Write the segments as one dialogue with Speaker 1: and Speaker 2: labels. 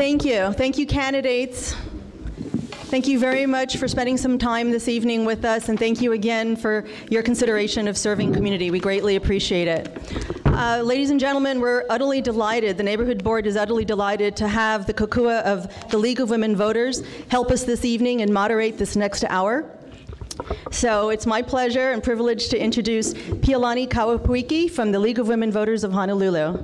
Speaker 1: Thank you. Thank you, candidates. Thank you very much for spending some time this evening with us, and thank you again for your consideration of serving community. We greatly appreciate it. Ladies and gentlemen, we're utterly delighted, the Neighborhood Board is utterly delighted to have the Kokua of the League of Women Voters help us this evening and moderate this next hour. So it's my pleasure and privilege to introduce Pialani Kawapuiki from the League of Women Voters of Honolulu.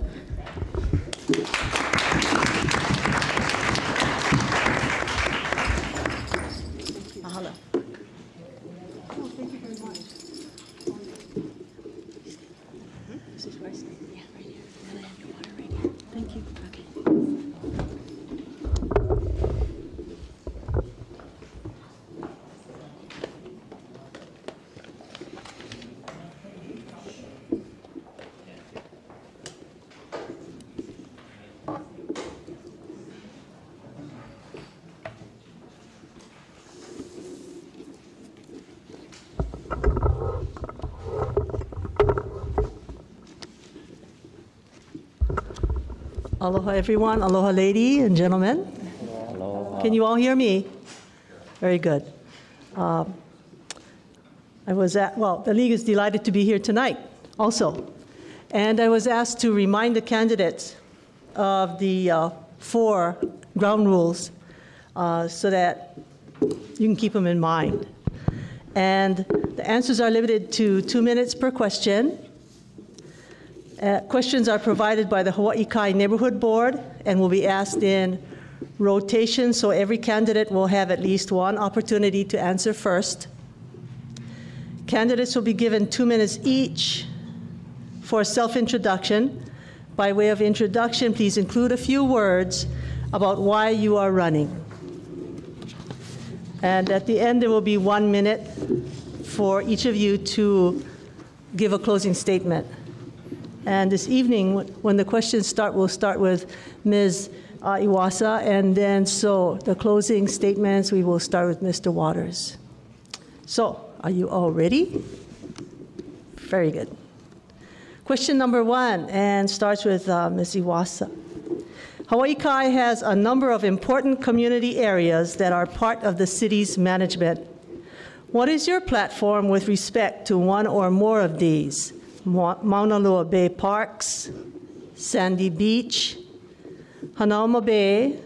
Speaker 2: Aloha everyone, aloha ladies and gentlemen.
Speaker 3: Aloha.
Speaker 2: Can you all hear me? Very good. The League is delighted to be here tonight also. And I was asked to remind the candidates of the 4 ground rules so that you can keep them in mind. And the answers are limited to 2 minutes per question. Questions are provided by the Hawaii Kai Neighborhood Board and will be asked in rotation, so every candidate will have at least one opportunity to answer first. Candidates will be given 2 minutes each for self-introduction. By way of introduction, please include a few words about why you are running. And at the end, there will be 1 minute for each of you to give a closing statement. And this evening, when the questions start, we'll start with Ms. Iwasa, and then so the closing statements, we will start with Mr. Waters. So, are you all ready? Very good. Question number 1, and starts with Ms. Iwasa. Hawaii Kai has a number of important community areas that are part of the city's management. What is your platform with respect to one or more of these? Mauna Loa Bay Parks, Sandy Beach, Hanauma Bay,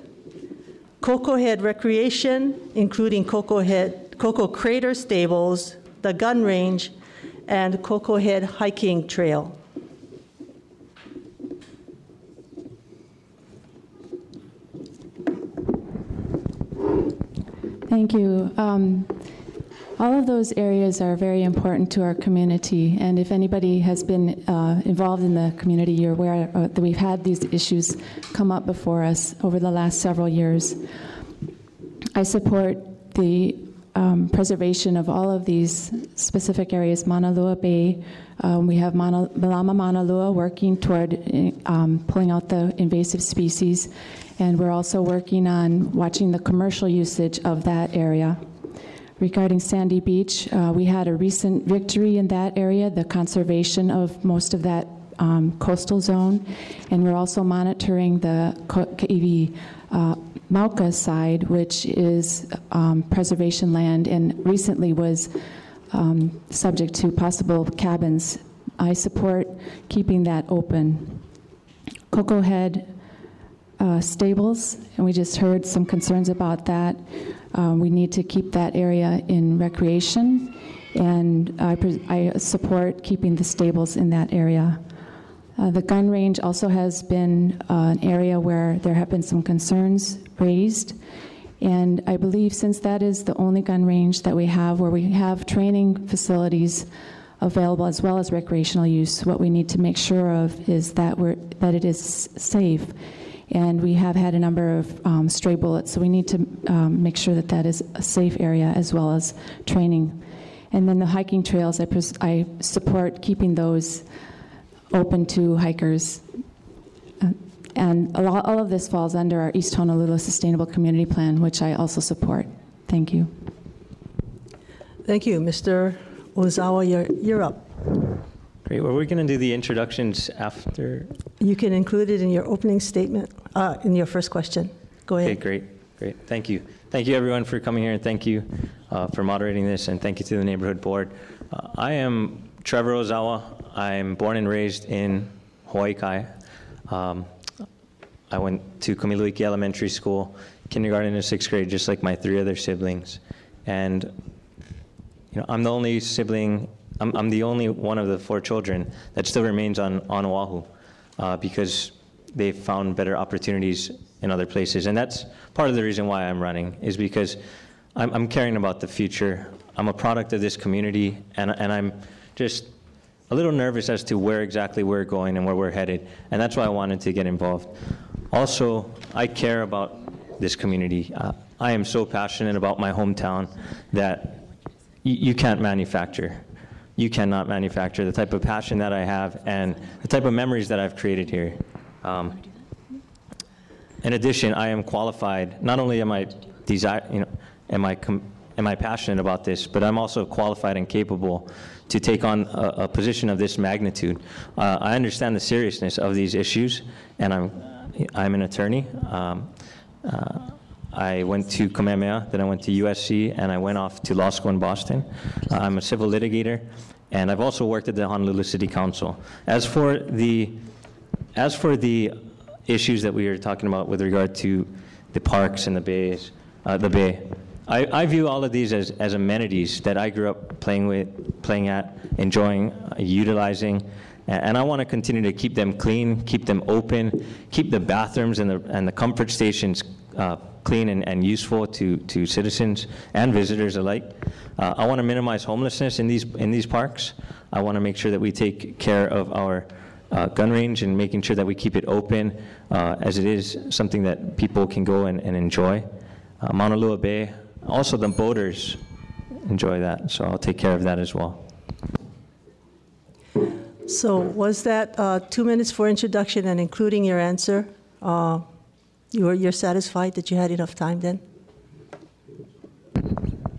Speaker 2: Cocoa Head Recreation, including Cocoa Crater Stables, the Gun Range, and Cocoa Head Hiking Trail.
Speaker 4: Thank you. All of those areas are very important to our community, and if anybody has been involved in the community, you're aware that we've had these issues come up before us over the last several years. I support the preservation of all of these specific areas. Mauna Loa Bay, we have Malama Mauna Loa working toward pulling out the invasive species, and we're also working on watching the commercial usage of that area. Regarding Sandy Beach, we had a recent victory in that area, the conservation of most of that coastal zone, and we're also monitoring the Ka'iwi Mauka side, which is preservation land and recently was subject to possible cabins. I support keeping that open. Cocoa Head stables, and we just heard some concerns about that. We need to keep that area in recreation, and I support keeping the stables in that area. The gun range also has been an area where there have been some concerns raised, and I believe since that is the only gun range that we have where we have training facilities available as well as recreational use, what we need to make sure of is that it is safe. And we have had a number of stray bullets, so we need to make sure that that is a safe area as well as training. And then the hiking trails, I support keeping those open to hikers. And all of this falls under our East Honolulu Sustainable Community Plan, which I also support. Thank you.
Speaker 2: Thank you. Mr. Ozawa, you're up.
Speaker 3: Great. Well, we're going to do the introductions after.
Speaker 2: You can include it in your opening statement, in your first question. Go ahead.
Speaker 3: Okay, great. Thank you. Thank you, everyone, for coming here, and thank you for moderating this, and thank you to the neighborhood board. I am Trevor Ozawa. I'm born and raised in Hawaii Kai. I went to Kamiluiki Elementary School, kindergarten and 6th grade, just like my 3 other siblings. And I'm the only sibling, I'm the only one of the 4 children that still remains on Oahu because they've found better opportunities in other places. And that's part of the reason why I'm running, is because I'm caring about the future. I'm a product of this community, and I'm just a little nervous as to where exactly we're going and where we're headed. And that's why I wanted to get involved. Also, I care about this community. I am so passionate about my hometown that you can't manufacture. You cannot manufacture the type of passion that I have and the type of memories that I've created here. In addition, I am qualified. Not only am I am I passionate about this, but I'm also qualified and capable to take on a position of this magnitude. I understand the seriousness of these issues, and I'm an attorney. I went to Kamehameha, then I went to USC, and I went off to law school in Boston. I'm a civil litigator, and I've also worked at the Honolulu City Council. As for the issues that we were talking about with regard to the parks and the bay, I view all of these as amenities that I grew up playing at, enjoying, utilizing, and I want to continue to keep them clean, keep them open, keep the bathrooms and the comfort stations clean and useful to citizens and visitors alike. I want to minimize homelessness in these parks. I want to make sure that we take care of our gun range and making sure that we keep it open, as it is something that people can go and enjoy. Mauna Lua Bay, also the boaters enjoy that, so I'll take care of that as well.
Speaker 2: So was that 2 minutes for introduction and including your answer? You're satisfied that you had enough time then?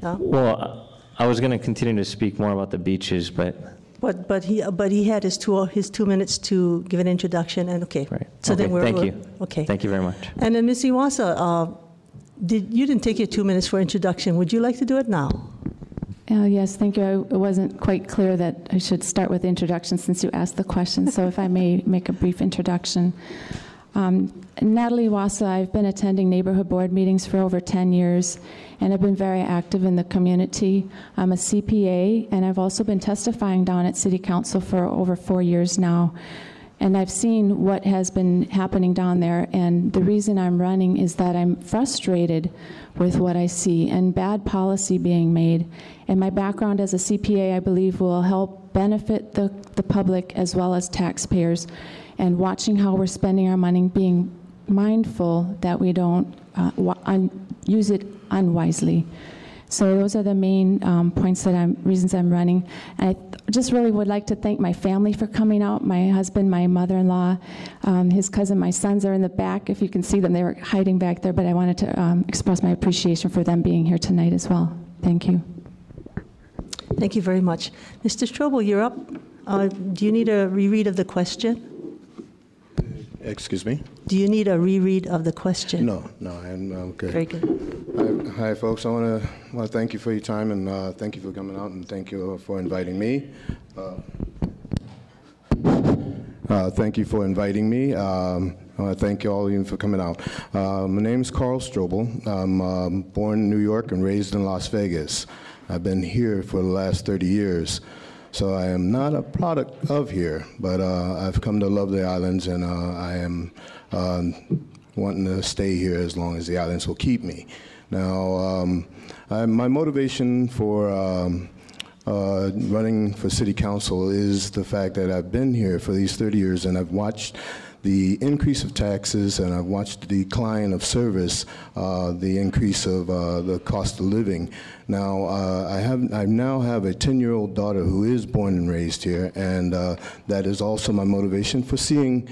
Speaker 2: No?
Speaker 3: Well, I was going to continue to speak more about the beaches,
Speaker 2: But he had his 2 minutes to give an introduction, and okay.
Speaker 3: Right.
Speaker 2: So
Speaker 3: okay,
Speaker 2: then
Speaker 3: thank you.
Speaker 2: Okay.
Speaker 3: Thank you very much.
Speaker 2: And then Ms. Iwasa, you didn't take your 2 minutes for introduction. Would you like to do it now?
Speaker 4: Yes, thank you. It wasn't quite clear that I should start with the introduction since you asked the question, so if I may make a brief introduction. Natalie Iwasa, I've been attending neighborhood board meetings for over 10 years, and I've been very active in the community. I'm a CPA, and I've also been testifying down at City Council for over 4 years now. And I've seen what has been happening down there, and the reason I'm running is that I'm frustrated with what I see and bad policy being made. And my background as a CPA, I believe, will help benefit the public as well as taxpayers. And watching how we're spending our money, being mindful that we don't use it unwisely. So those are the main reasons I'm running. And I just really would like to thank my family for coming out. My husband, my mother-in-law, his cousin, my sons are in the back. If you can see them, they were hiding back there, but I wanted to express my appreciation for them being here tonight as well. Thank you.
Speaker 2: Thank you very much. Mr. Strobel, you're up. Do you need a reread of the question?
Speaker 5: Excuse me?
Speaker 2: Do you need a reread of the question?
Speaker 5: No, I'm good.
Speaker 2: Very good.
Speaker 5: Hi, folks. I want to thank you for your time, and thank you for coming out, and thank you for inviting me. Thank you for inviting me. I want to thank all of you for coming out. My name is Carl Strobel. I'm born in New York and raised in Las Vegas. I've been here for the last 30 years. So I am not a product of here, but I've come to love the islands, and I am wanting to stay here as long as the islands will keep me. Now, my motivation for running for city council is the fact that I've been here for these 30 years, and I've watched the increase of taxes, and I've watched the decline of service, the increase of the cost of living. Now, I now have a 10-year-old daughter who is born and raised here, and that is also my motivation for seeing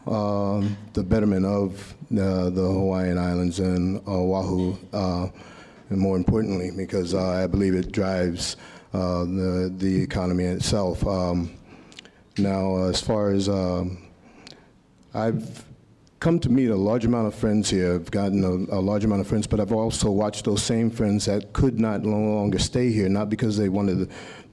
Speaker 5: the betterment of the Hawaiian Islands and Oahu, and more importantly, because I believe it drives the economy itself. Now, as far as I've come to meet a large amount of friends here. I've gotten a large amount of friends, but I've also watched those same friends that could not no longer stay here, not because they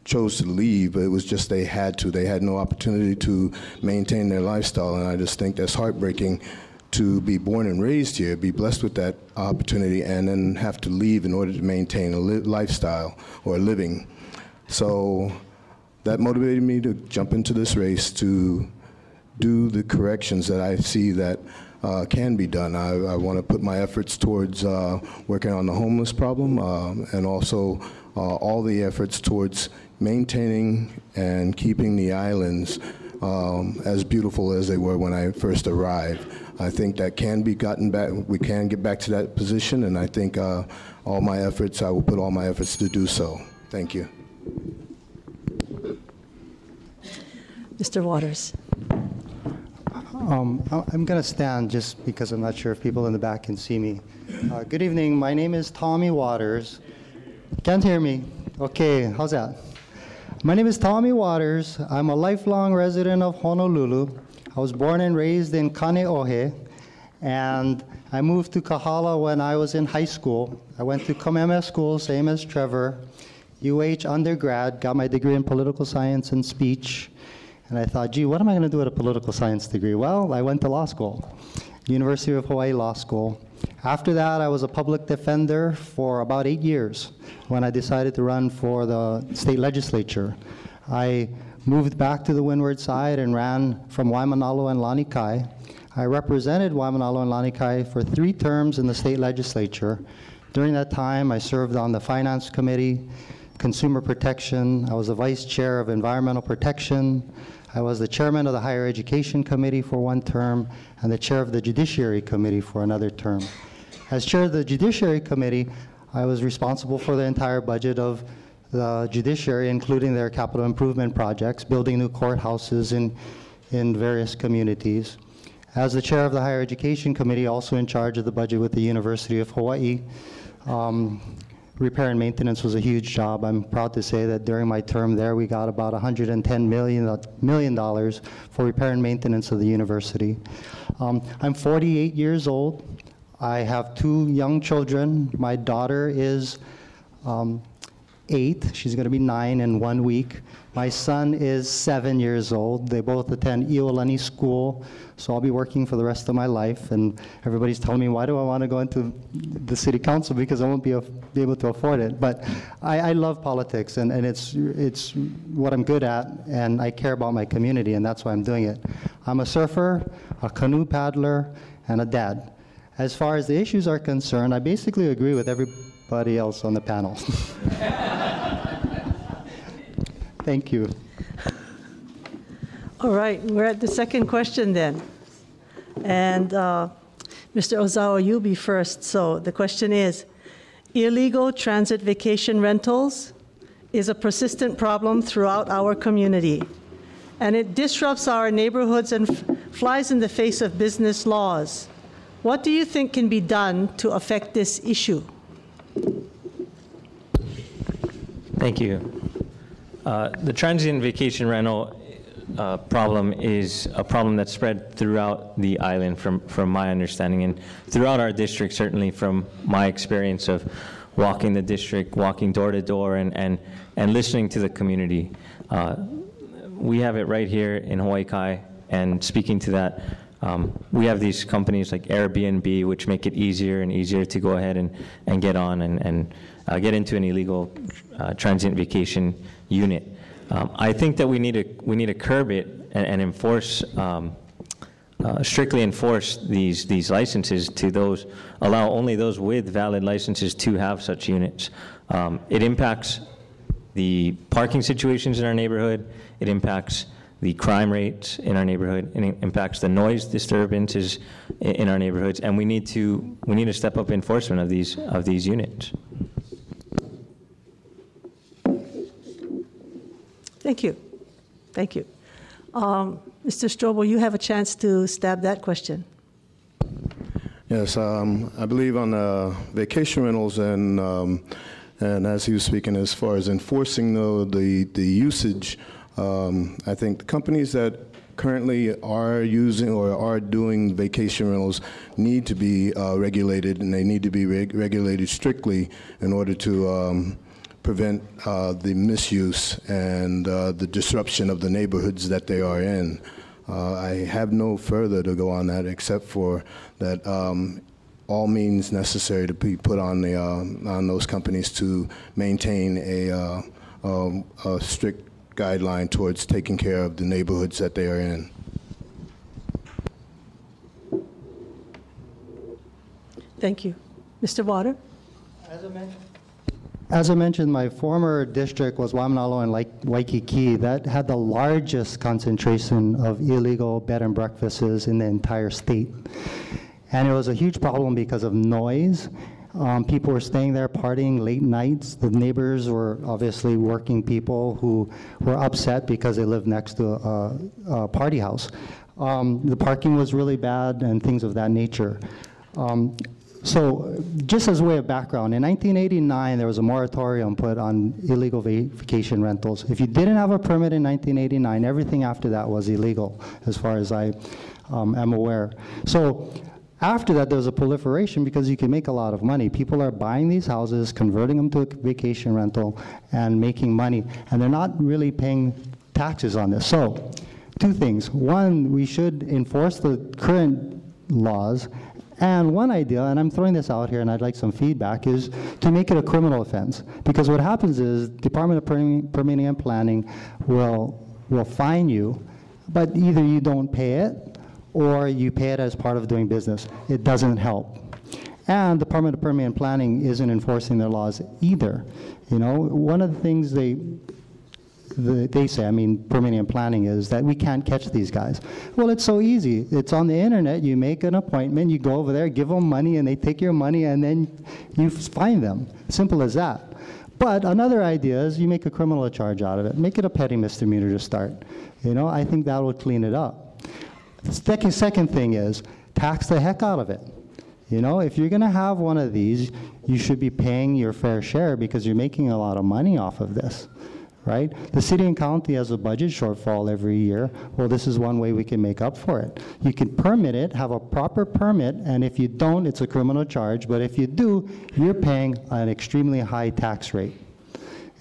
Speaker 5: chose to leave, but it was just they had to. They had no opportunity to maintain their lifestyle, and I just think that's heartbreaking to be born and raised here, be blessed with that opportunity, and then have to leave in order to maintain a lifestyle or a living. So that motivated me to jump into this race to do the corrections that I see that can be done. I want to put my efforts towards working on the homeless problem and also all the efforts towards maintaining and keeping the islands as beautiful as they were when I first arrived. I think that can be gotten back, we can get back to that position, and I think I will put all my efforts to do so. Thank you.
Speaker 2: Mr. Waters.
Speaker 6: I'm going to stand just because I'm not sure if people in the back can see me. Good evening. My name is Tommy Waters. Can't hear me? Okay, how's that? My name is Tommy Waters. I'm a lifelong resident of Honolulu. I was born and raised in Kaneohe, and I moved to Kahala when I was in high school. I went to Kamehameha School, same as Trevor, UH undergrad, got my degree in political science and speech. And I thought, gee, what am I going to do with a political science degree? Well, I went to law school, University of Hawaii Law School. After that, I was a public defender for about 8 years when I decided to run for the state legislature. I moved back to the windward side and ran from Waimanalo and Lanikai. I represented Waimanalo and Lanikai for 3 terms in the state legislature. During that time, I served on the Finance Committee, Consumer Protection. I was the Vice Chair of Environmental Protection. I was the chairman of the Higher Education Committee for 1 term and the chair of the Judiciary Committee for another term. As chair of the Judiciary Committee, I was responsible for the entire budget of the judiciary, including their capital improvement projects, building new courthouses in various communities. As the chair of the Higher Education Committee, also in charge of the budget with the University of Hawaii, repair and maintenance was a huge job. I'm proud to say that during my term there, we got about $110 million for repair and maintenance of the university. I'm 48 years old. I have 2 young children. My daughter is 8. She's going to be 9 in 1 week. My son is 7 years old. They both attend Iolani School, so I'll be working for the rest of my life. And everybody's telling me, why do I want to go into the city council? Because I won't be able to afford it. But I love politics, and it's what I'm good at, and I care about my community, and that's why I'm doing it. I'm a surfer, a canoe paddler, and a dad. As far as the issues are concerned, I basically agree with everybody else on the panel. Thank you.
Speaker 2: All right, we're at the second question then. And Mr. Ozawa, you'll be first. So the question is, illegal transit vacation rentals is a persistent problem throughout our community, and it disrupts our neighborhoods and flies in the face of business laws. What do you think can be done to affect this issue?
Speaker 3: Thank you. The transient vacation rental problem is a problem that's spread throughout the island from my understanding, and throughout our district, certainly from my experience of walking the district, walking door to door, and listening to the community. We have it right here in Hawaii Kai, and speaking to that, we have these companies like Airbnb, which make it easier and easier to go ahead and get on and get into an illegal transient vacation unit. I think that we need to curb it and enforce, strictly enforce these licenses to allow only those with valid licenses to have such units. It impacts the parking situations in our neighborhood. It impacts the crime rates in our neighborhood, and it impacts the noise disturbances in our neighborhoods, and we need to step up enforcement of these units.
Speaker 2: Thank you. Thank you. Mr. Strobel, you have a chance to stab that question.
Speaker 5: Yes, I believe on vacation rentals and as he was speaking as far as enforcing the usage, I think the companies that currently are using or are doing vacation rentals need to be regulated, and they need to be regulated strictly in order to prevent the misuse and the disruption of the neighborhoods that they are in. I have no further to go on that except for that all means necessary to be put on those companies to maintain a strict guideline towards taking care of the neighborhoods that they are in.
Speaker 2: Thank you. Mr. Water?
Speaker 6: As I mentioned, my former district was Waimanalo and Waikiki. That had the largest concentration of illegal bed and breakfasts in the entire state. And it was a huge problem because of noise. People were staying there partying late nights. The neighbors were obviously working people who were upset because they lived next to a party house. The parking was really bad and things of that nature. So just as a way of background, in 1989, there was a moratorium put on illegal vacation rentals. If you didn't have a permit in 1989, everything after that was illegal, as far as I am aware. So after that, there was a proliferation because you can make a lot of money. People are buying these houses, converting them to a vacation rental, and making money. And they're not really paying taxes on this. So two things. One, we should enforce the current laws. And one idea, and I'm throwing this out here and I'd like some feedback, is to make it a criminal offense. Because what happens is Department of Permitting and Planning will fine you, but either you don't pay it or you pay it as part of doing business. It doesn't help. And Department of Permitting and Planning isn't enforcing their laws either. You know, one of the things they say, I mean, permitting and planning, is that we can't catch these guys. Well, it's so easy. It's on the internet. You make an appointment, you go over there, give them money, and they take your money, and then you fine them. Simple as that. But another idea is you make a criminal charge out of it. Make it a petty misdemeanor to start. You know, I think that would clean it up. The second thing is tax the heck out of it. You know, if you're going to have one of these, you should be paying your fair share because you're making a lot of money off of this. Right? The city and county has a budget shortfall every year. Well, this is one way we can make up for it. You can permit it, have a proper permit, and if you don't, it's a criminal charge. But if you do, you're paying an extremely high tax rate.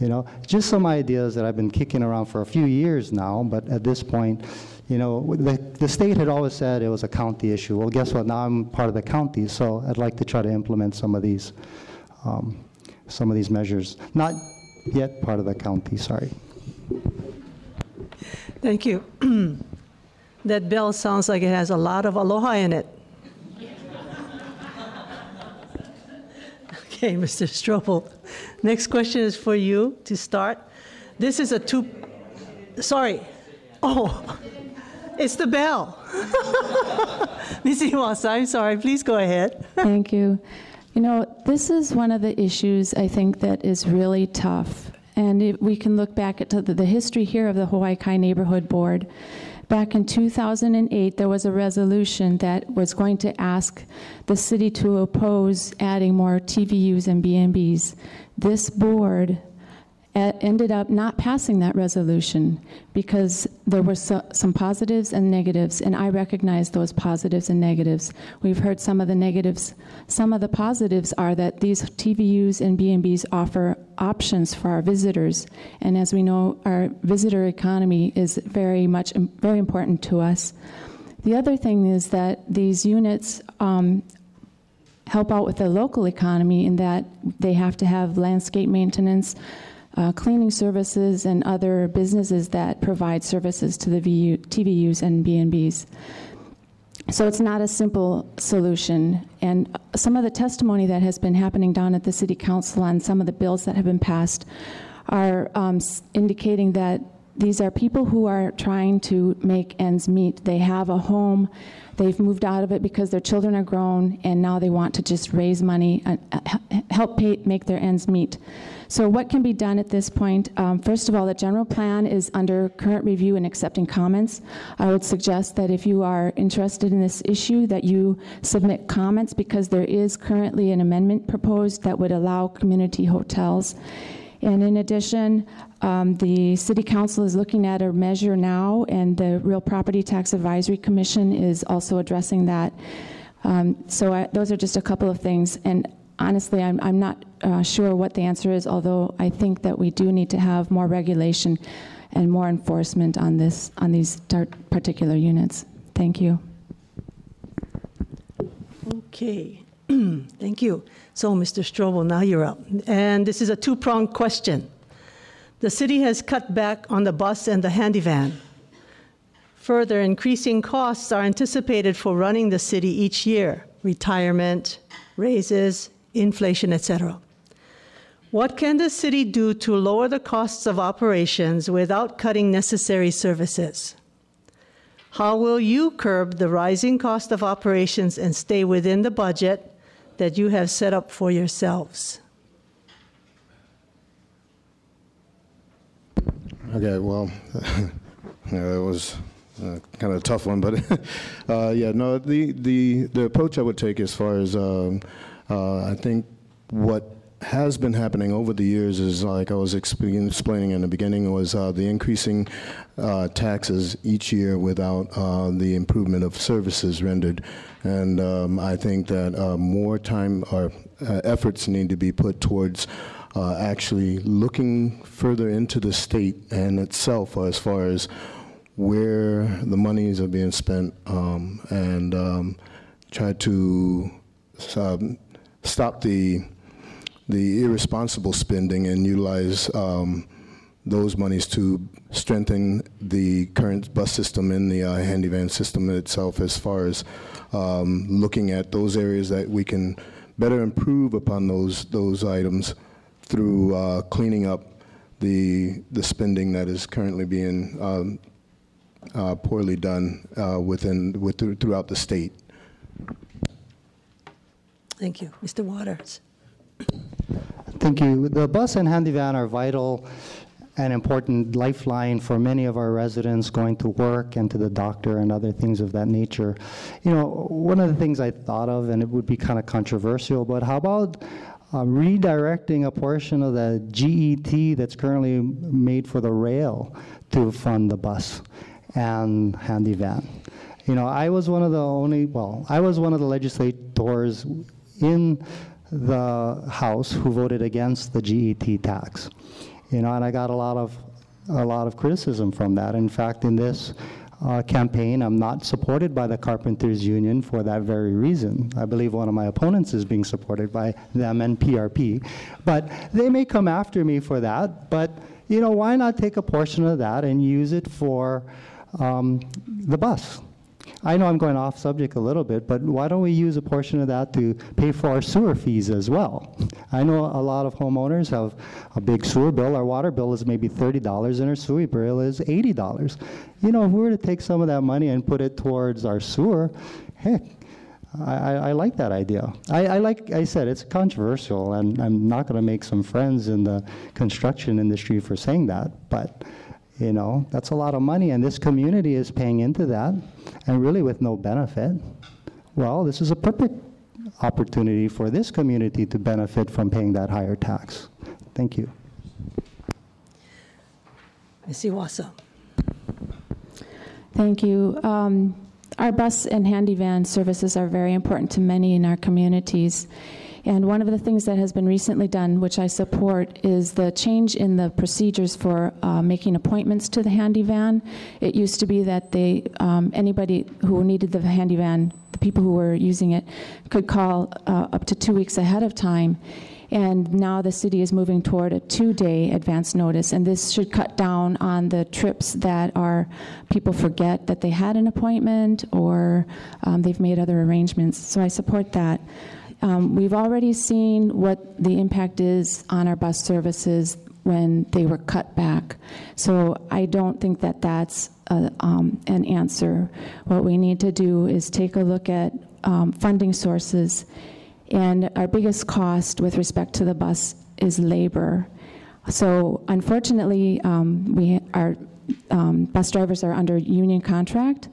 Speaker 6: You know, just some ideas that I've been kicking around for a few years now, but at this point, you know, the state had always said it was a county issue. Well, guess what? Now I'm part of the county, so I'd like to try to implement some of these measures. Not yet part of the county, sorry.
Speaker 2: Thank you. That bell sounds like it has a lot of aloha in it. Okay, Mr. Strobel. Next question is for you to start. This is a sorry. Oh, it's the bell. Ms. Iwasa, I'm sorry, please go ahead.
Speaker 4: Thank you. You know, this is one of the issues I think that is really tough. And we can look back at the history here of the Hawaii Kai Neighborhood Board. Back in 2008, there was a resolution that was going to ask the city to oppose adding more TVUs and B&Bs. This board ended up not passing that resolution because there were some positives and negatives, and I recognize those positives and negatives. We've heard some of the negatives. Some of the positives are that these TVUs and B&Bs offer options for our visitors, and as we know, our visitor economy is very important to us. The other thing is that these units help out with the local economy in that they have to have landscape maintenance, cleaning services, and other businesses that provide services to the TVUs and B&Bs. So it's not a simple solution. And some of the testimony that has been happening down at the City Council on some of the bills that have been passed are indicating that these are people who are trying to make ends meet. They have a home, they've moved out of it because their children are grown, and now they want to just raise money and help make their ends meet. So what can be done at this point? First of all, the general plan is under current review and accepting comments. I would suggest that if you are interested in this issue, that you submit comments, because there is currently an amendment proposed that would allow community hotels. And in addition, the City Council is looking at a measure now, and the Real Property Tax Advisory Commission is also addressing that. Those are just a couple of things. And honestly, I'm not sure what the answer is, although I think that we do need to have more regulation and more enforcement on these particular units. Thank you.
Speaker 2: Okay, thank you. So, Mr. Strobel, now you're up. And this is a two-pronged question. The city has cut back on the bus and the handy van. Further, increasing costs are anticipated for running the city each year: retirement, raises, inflation, etc. What can the city do to lower the costs of operations without cutting necessary services? How will you curb the rising cost of operations and stay within the budget that you have set up for yourselves?
Speaker 5: Okay, well, it was kind of a tough one, but yeah, no, the approach I would take as far as I think what has been happening over the years is, like I was explaining in the beginning, was the increasing taxes each year without the improvement of services rendered. And I think that more time or efforts need to be put towards actually looking further into the state and itself as far as where the monies are being spent, and try to stop the irresponsible spending and utilize those monies to strengthen the current bus system and the handy van system itself, as far as looking at those areas that we can better improve upon those items through cleaning up the spending that is currently being poorly done throughout the state.
Speaker 2: Thank you. Mr. Waters.
Speaker 6: Thank you. The bus and handy van are vital and important lifeline for many of our residents going to work and to the doctor and other things of that nature. You know, one of the things I thought of, and it would be kind of controversial, but how about redirecting a portion of the GET that's currently made for the rail to fund the bus and handy van? You know, I was one of the legislators in the House who voted against the GET tax. You know, and I got a lot of criticism from that. In fact, in this campaign, I'm not supported by the Carpenters Union for that very reason. I believe one of my opponents is being supported by them and PRP. But they may come after me for that, but you know, why not take a portion of that and use it for the bus? I know I'm going off subject a little bit, but why don't we use a portion of that to pay for our sewer fees as well? I know a lot of homeowners have a big sewer bill. Our water bill is maybe $30 and our sewer bill is $80. You know, if we were to take some of that money and put it towards our sewer, heck, I like that idea. Like I said, it's controversial, and I'm not going to make some friends in the construction industry for saying that, but you know, that's a lot of money, and this community is paying into that, and really with no benefit. Well, this is a perfect opportunity for this community to benefit from paying that higher tax. Thank you.
Speaker 2: Ms. Iwasa.
Speaker 4: Thank you. Our bus and handy van services are very important to many in our communities. And one of the things that has been recently done, which I support, is the change in the procedures for making appointments to the handy van. It used to be that anybody who needed the handy van, the people who were using it, could call up to 2 weeks ahead of time. And now the city is moving toward a 2-day advance notice, and this should cut down on the trips that people forget that they had an appointment, or they've made other arrangements. So I support that. We've already seen what the impact is on our bus services when they were cut back. So I don't think that that's an answer. What we need to do is take a look at funding sources. And our biggest cost with respect to the bus is labor. So unfortunately, our bus drivers are under union contract.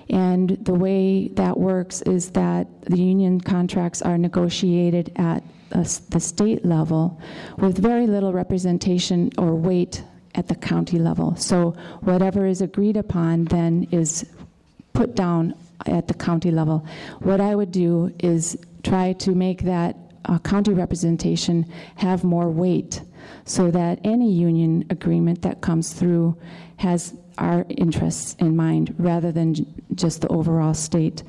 Speaker 4: And the way that works is that the union contracts are negotiated at the state level with very little representation or weight at the county level. So whatever is agreed upon then is put down at the county level. What I would do is try to make that county representation have more weight so that any union agreement that comes through has our interests in mind rather than just the overall state.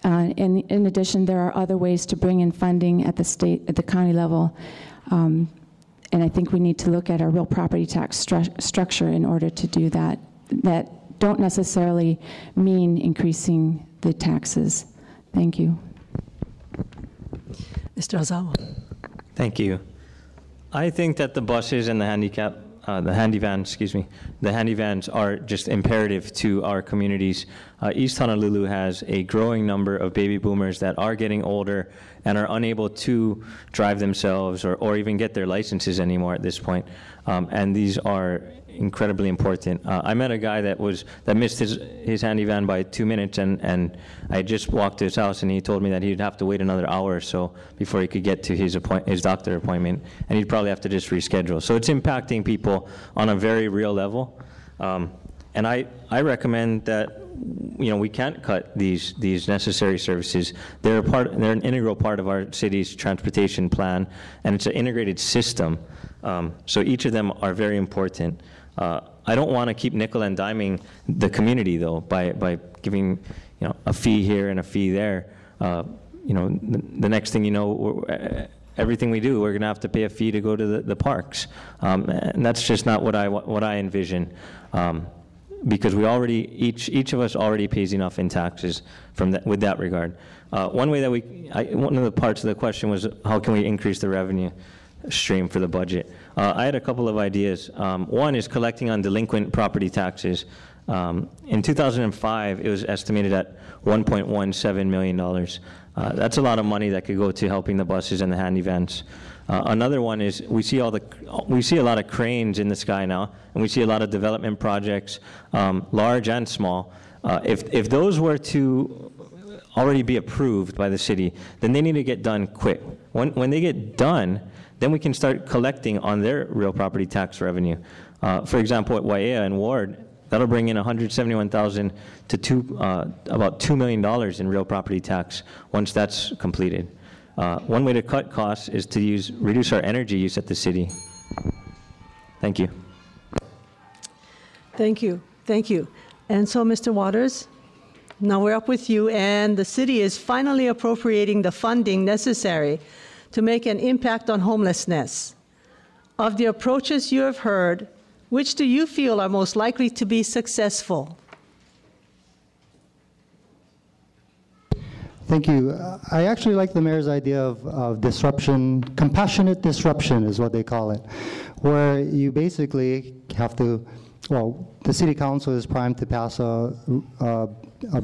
Speaker 4: And in addition, there are other ways to bring in funding at the county level. And I think we need to look at our real property tax structure in order to do that. That don't necessarily mean increasing the taxes. Thank you.
Speaker 2: Mr. Ozawa.
Speaker 3: Thank you. I think that the buses and the handy vans are just imperative to our communities. East Honolulu has a growing number of baby boomers that are getting older and are unable to drive themselves or even get their licenses anymore at this point. And these are incredibly important. I met a guy that missed his handy van by 2 minutes, and I just walked to his house, and he told me that he'd have to wait another hour or so before he could get to his doctor appointment, and he'd probably have to just reschedule. So it's impacting people on a very real level, and I recommend that we can't cut these necessary services. They're an integral part of our city's transportation plan, and it's an integrated system. So each of them are very important. I don't want to keep nickel and diming the community though by giving a fee here and a fee there. The next thing you know, everything we do, we're going to have to pay a fee to go to the parks, and that's just not what I envision. Because we already, each of us already pays enough in taxes with that regard. One way that one of the parts of the question was how can we increase the revenue stream for the budget. I had a couple of ideas. One is collecting on delinquent property taxes. In 2005, it was estimated at $1.17 million. That's a lot of money that could go to helping the buses and the handy vans. Another one is we see a lot of cranes in the sky now, and we see a lot of development projects, large and small. If those were to already be approved by the city, then they need to get done quick. When they get done, then we can start collecting on their real property tax revenue. For example, at Waiea and Ward, that'll bring in $171,000 to about $2 million in real property tax once that's completed. One way to cut costs is to reduce our energy use at the city. Thank you.
Speaker 2: Thank you. Thank you. And so, Mr. Waters, now we're up with you, and the city is finally appropriating the funding necessary to make an impact on homelessness. Of the approaches you have heard, which do you feel are most likely to be successful?
Speaker 6: Thank you. I actually like the mayor's idea of disruption. Compassionate disruption is what they call it, where you basically have to, the city council is primed to pass a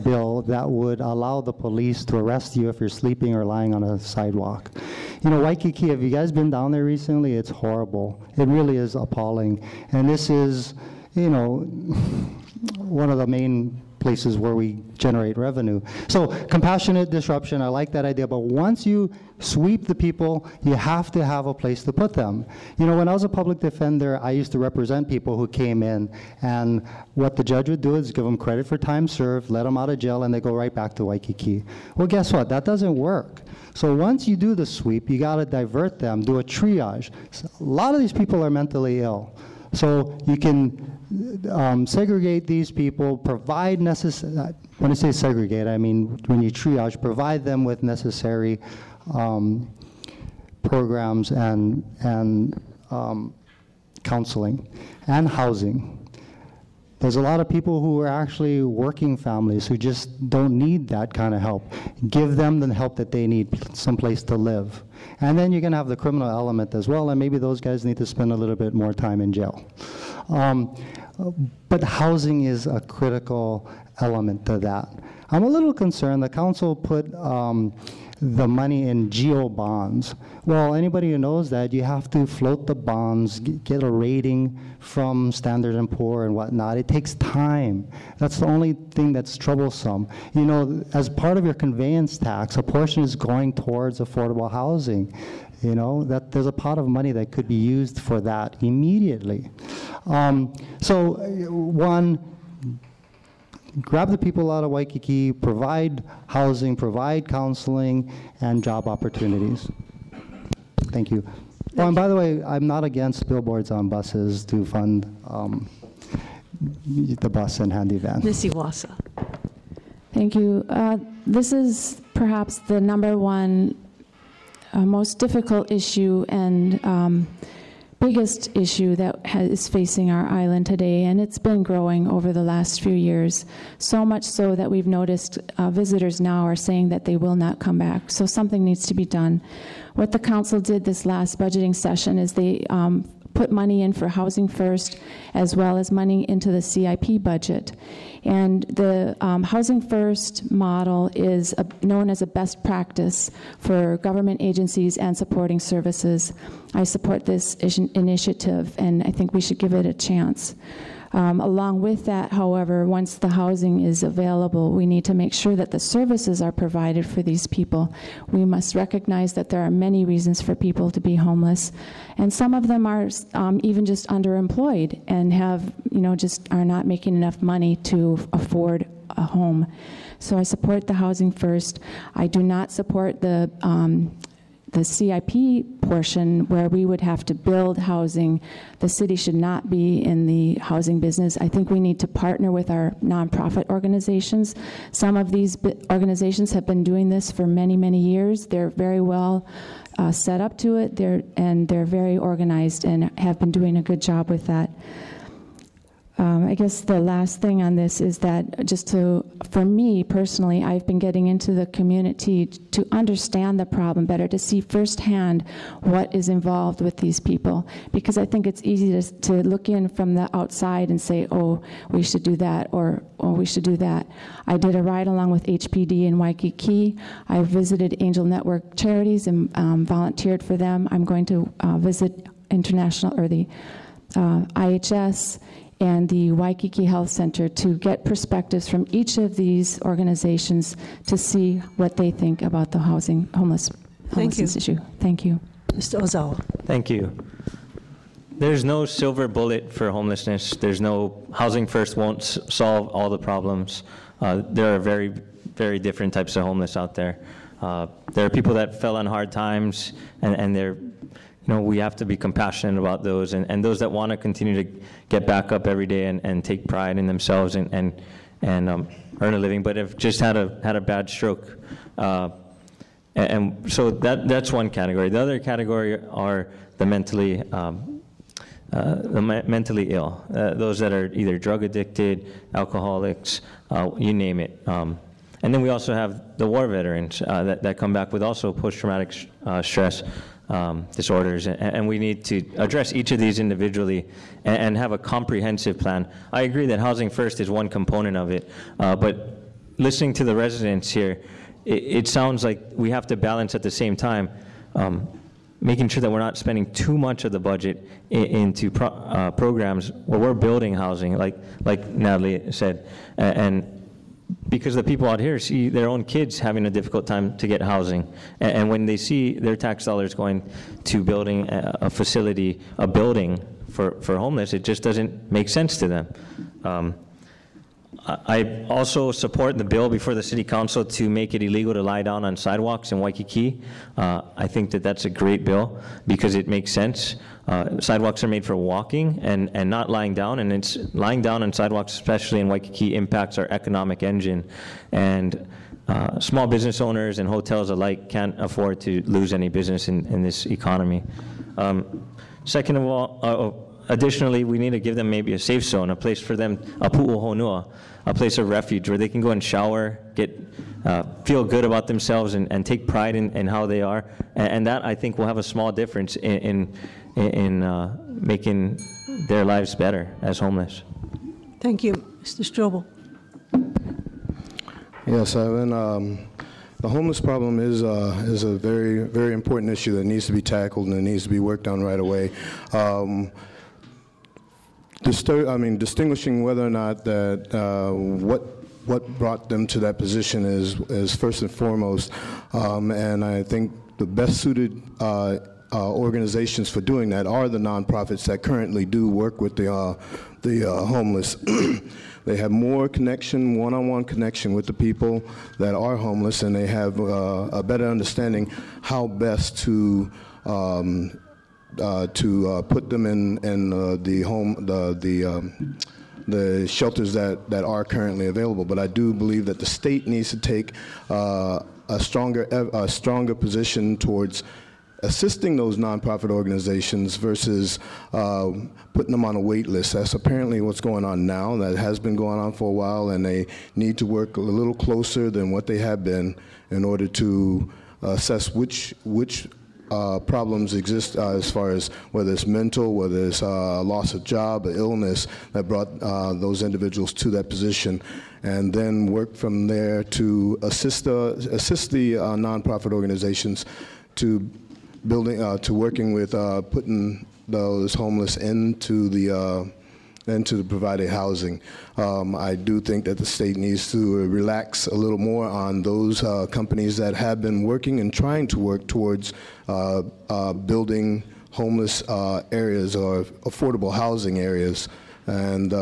Speaker 6: bill that would allow the police to arrest you if you're sleeping or lying on a sidewalk. Waikiki, have you guys been down there recently? It's horrible. It really is appalling. And this is, one of the main places where we generate revenue. So compassionate disruption, I like that idea, but once you sweep the people, you have to have a place to put them. When I was a public defender, I used to represent people who came in, and what the judge would do is give them credit for time served, let them out of jail, and they go right back to Waikiki. Well, guess what? That doesn't work. So once you do the sweep, you gotta divert them, do a triage. A lot of these people are mentally ill. So you can segregate these people, provide necessary, when I say segregate, I mean when you triage, provide them with necessary programs and counseling and housing. There's a lot of people who are actually working families who just don't need that kind of help. Give them the help that they need, someplace to live. And then you're going to have the criminal element as well, and maybe those guys need to spend a little bit more time in jail. But housing is a critical element to that. I'm a little concerned. The council put the money in geo bonds. Well, anybody who knows that, you have to float the bonds, get a rating from Standard & Poor and whatnot. It takes time. That's the only thing that's troublesome. You know, as part of your conveyance tax, a portion is going towards affordable housing. You know, that there's a pot of money that could be used for that immediately. So one, grab the people out of Waikiki, provide housing, provide counseling, and job opportunities. Thank you. Oh, and by the way, I'm not against billboards on buses to fund the bus and handy van.
Speaker 2: Ms. Iwasa.
Speaker 4: Thank you. This is perhaps the number one most difficult issue and biggest issue that is facing our island today, and it's been growing over the last few years, so much so that we've noticed visitors now are saying that they will not come back. So something needs to be done. What the council did this last budgeting session is they put money in for Housing First, as well as money into the CIP budget. And the Housing First model is known as a best practice for government agencies and supporting services. I support this initiative, and I think we should give it a chance. Along with that, however, once the housing is available, we need to make sure that the services are provided for these people. We must recognize that there are many reasons for people to be homeless, and some of them are even just underemployed and have, just are not making enough money to afford a home. So I support the Housing First. I do not support the CIP portion where we would have to build housing. The city should not be in the housing business. I think we need to partner with our nonprofit organizations. Some of these organizations have been doing this for many, many years. They're very well set up to it, and they're very organized and have been doing a good job with that. I guess the last thing on this is that for me personally, I've been getting into the community to understand the problem better, to see firsthand what is involved with these people. Because I think it's easy to look in from the outside and say, oh, we should do that, or oh, we should do that. I did a ride along with HPD in Waikiki. I visited Angel Network Charities and volunteered for them. I'm going to visit the IHS and the Waikiki Health Center to get perspectives from each of these organizations to see what they think about the homelessness issue. Thank you.
Speaker 2: Mr. Ozawa.
Speaker 3: Thank you. There's no silver bullet for homelessness. There's no Housing First won't solve all the problems. There are very, very different types of homeless out there. There are people that fell on hard times, and they're we have to be compassionate about those, and those that want to continue to get back up every day and take pride in themselves and earn a living, but have just had a bad stroke. And so that's one category. The other category are the mentally ill, those that are either drug addicted, alcoholics, you name it. And then we also have the war veterans that come back with also post-traumatic stress disorders, and we need to address each of these individually and have a comprehensive plan. I agree that Housing First is one component of it, but listening to the residents here, it sounds like we have to balance at the same time, making sure that we're not spending too much of the budget into programs where we're building housing, like Natalie said, and because the people out here see their own kids having a difficult time to get housing. And when they see their tax dollars going to building a facility, a building for homeless, it just doesn't make sense to them. I also support the bill before the City Council to make it illegal to lie down on sidewalks in Waikiki. I think that that's a great bill because it makes sense. Sidewalks are made for walking and not lying down, and it's lying down on sidewalks, especially in Waikiki, impacts our economic engine. And small business owners and hotels alike can't afford to lose any business in this economy. Second of all, additionally, we need to give them maybe a safe zone, a place for them, a pu'uhonua, a place of refuge where they can go and shower, feel good about themselves, and take pride in how they are. And that, I think, will have a small difference in making their lives better as homeless.
Speaker 2: Thank you. Mr. Strobel.
Speaker 5: Yes, I've been The homeless problem is a very, very important issue that needs to be tackled and it needs to be worked on right away. Distinguishing whether or not that what brought them to that position is first and foremost, and I think the best suited organizations for doing that are the nonprofits that currently do work with the homeless. They have more connection, one-on-one connection with the people that are homeless, and they have a better understanding how best to put them in the shelters that are currently available. But I do believe that the state needs to take a stronger position towards assisting those nonprofit organizations versus putting them on a wait list. That's apparently what's going on now. That has been going on for a while, and they need to work a little closer than what they have been in order to assess which problems exist as far as whether it's mental, whether it's loss of job, or illness that brought those individuals to that position, and then work from there to assist the nonprofit organizations to working with putting those homeless into the provided housing. I do think that the state needs to relax a little more on those companies that have been working and trying to work towards building homeless areas or affordable housing areas. And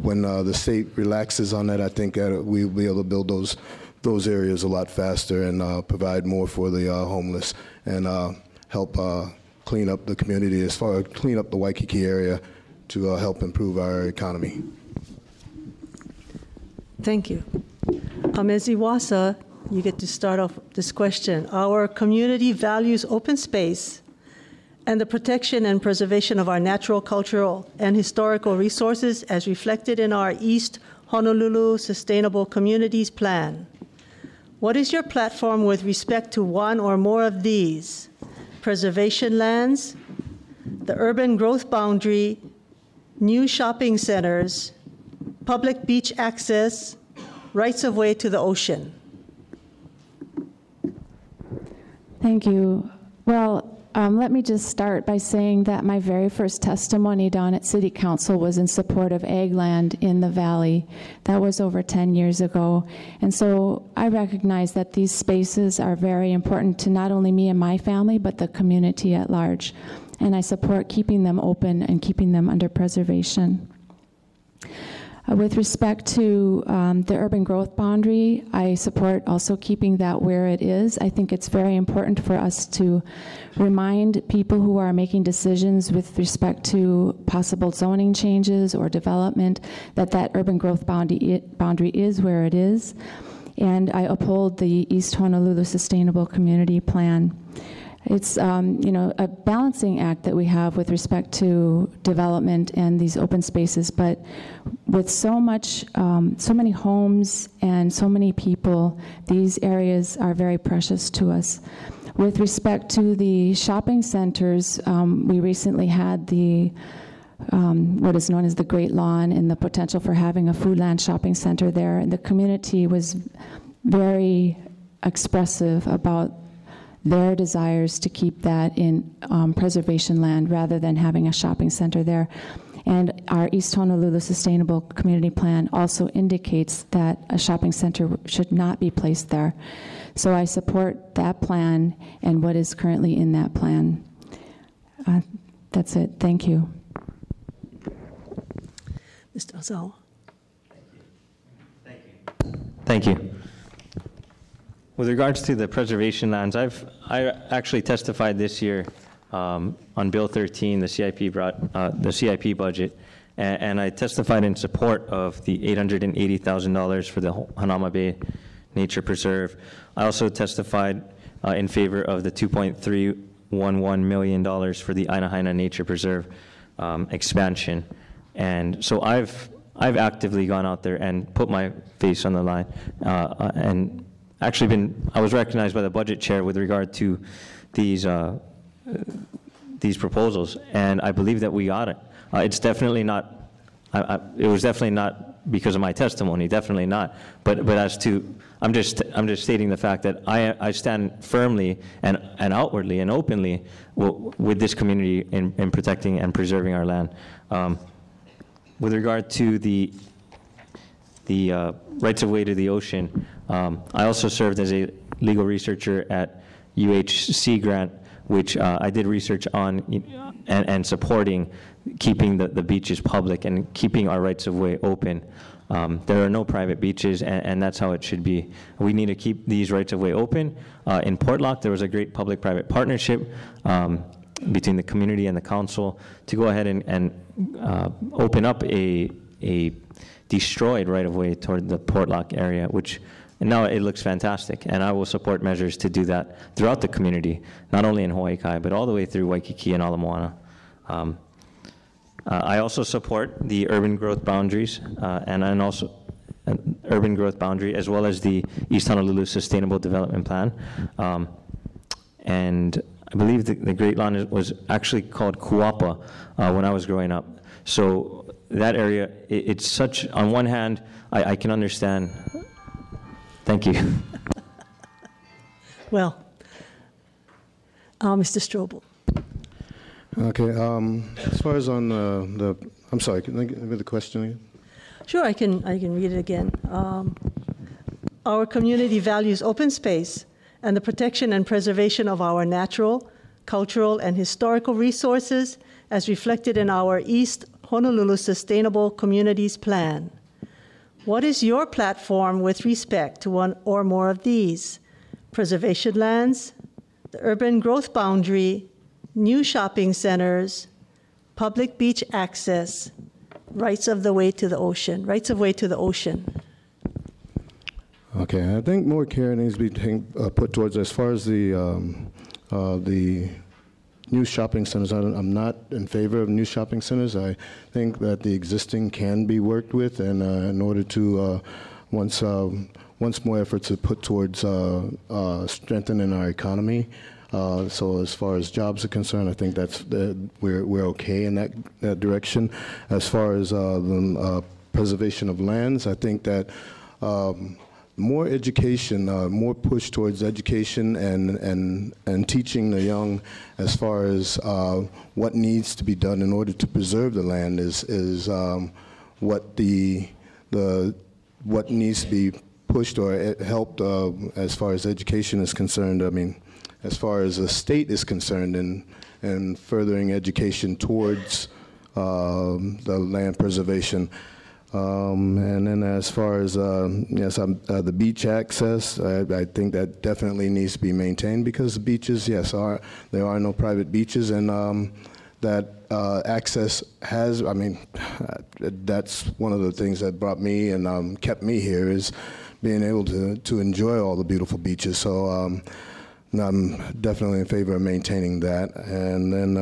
Speaker 5: when the state relaxes on that, I think we'll be able to build those areas a lot faster and provide more for the homeless and help clean up the community, as far as clean up the Waikiki area to help improve our economy.
Speaker 2: Thank you. Ms. Iwasa, you get to start off this question. Our community values open space and the protection and preservation of our natural, cultural, and historical resources as reflected in our East Honolulu Sustainable Communities Plan. What is your platform with respect to one or more of these? Preservation lands, the urban growth boundary, new shopping centers, public beach access, rights of way to the ocean.
Speaker 4: Thank you. Well, let me just start by saying that my very first testimony down at City Council was in support of ag land in the valley. That was over 10 years ago. And so I recognize that these spaces are very important to not only me and my family, but the community at large. And I support keeping them open and keeping them under preservation. With respect to the urban growth boundary, I support also keeping that where it is. I think it's very important for us to remind people who are making decisions with respect to possible zoning changes or development that urban growth boundary is where it is. And I uphold the East Honolulu Sustainable Community Plan. It's a balancing act that we have with respect to development and these open spaces, but with so many homes and so many people, these areas are very precious to us. With respect to the shopping centers, we recently had the what is known as the Great Lawn and the potential for having a Foodland shopping center there, and the community was very expressive about their desires to keep that in preservation land rather than having a shopping center there. And our East Honolulu Sustainable Community Plan also indicates that a shopping center should not be placed there. So I support that plan and what is currently in that plan. That's it. Thank you.
Speaker 2: Mr. Ozawa.
Speaker 3: Thank you. With regards to the preservation lands, I actually testified this year on Bill 13, the CIP budget, and I testified in support of the $880,000 for the Hanauma Bay Nature Preserve. I also testified in favor of the $2.311 million for the Ainahaina Nature Preserve expansion. And so I've actively gone out there and put my face on the line and actually I was recognized by the budget chair with regard to these proposals, and I believe that we got it. It's definitely not, it was definitely not because of my testimony, definitely not. But as to, I'm just stating the fact that I stand firmly and outwardly and openly with this community in protecting and preserving our land. With regard to the rights of way to the ocean, I also served as a legal researcher at UH Grant, which I did research on and supporting keeping the beaches public and keeping our rights of way open. There are no private beaches, and that's how it should be. We need to keep these rights of way open. In Portlock, there was a great public-private partnership between the community and the council to go ahead and open up a destroyed right of way toward the Portlock area, which now it looks fantastic, and I will support measures to do that throughout the community, not only in Hawaii Kai, but all the way through Waikiki and Ala Moana. I also support the urban growth boundaries, and also an urban growth boundary, as well as the East Honolulu Sustainable Development Plan. And I believe the Great Lawn was actually called Kuapa when I was growing up. So that area, it's such, on one hand, I can understand. Thank you.
Speaker 2: Well, Mr. Strobel.
Speaker 5: Okay, as far as on I'm sorry, can I get the question again?
Speaker 2: Sure, I can read it again. Our community values open space and the protection and preservation of our natural, cultural, and historical resources as reflected in our East Honolulu Sustainable Communities Plan. What is your platform with respect to one or more of these? Preservation lands, the urban growth boundary, new shopping centers, public beach access, rights of way to the ocean.
Speaker 5: Okay, I think more care needs to be put towards as far as the new shopping centers. I'm not in favor of new shopping centers. I think that the existing can be worked with, and in order to once more efforts are put towards strengthening our economy. So as far as jobs are concerned, I think we're okay in that direction. As far as the preservation of lands, I think that more education, more push towards education and teaching the young as far as what needs to be done in order to preserve the land is what needs to be pushed or helped as far as education is concerned. I mean, as far as the state is concerned and furthering education towards the land preservation. And then as far as the beach access, I think that definitely needs to be maintained because the beaches, yes, there are no private beaches, and that access has, I mean, that's one of the things that brought me and kept me here is being able to enjoy all the beautiful beaches. So I'm definitely in favor of maintaining that. And then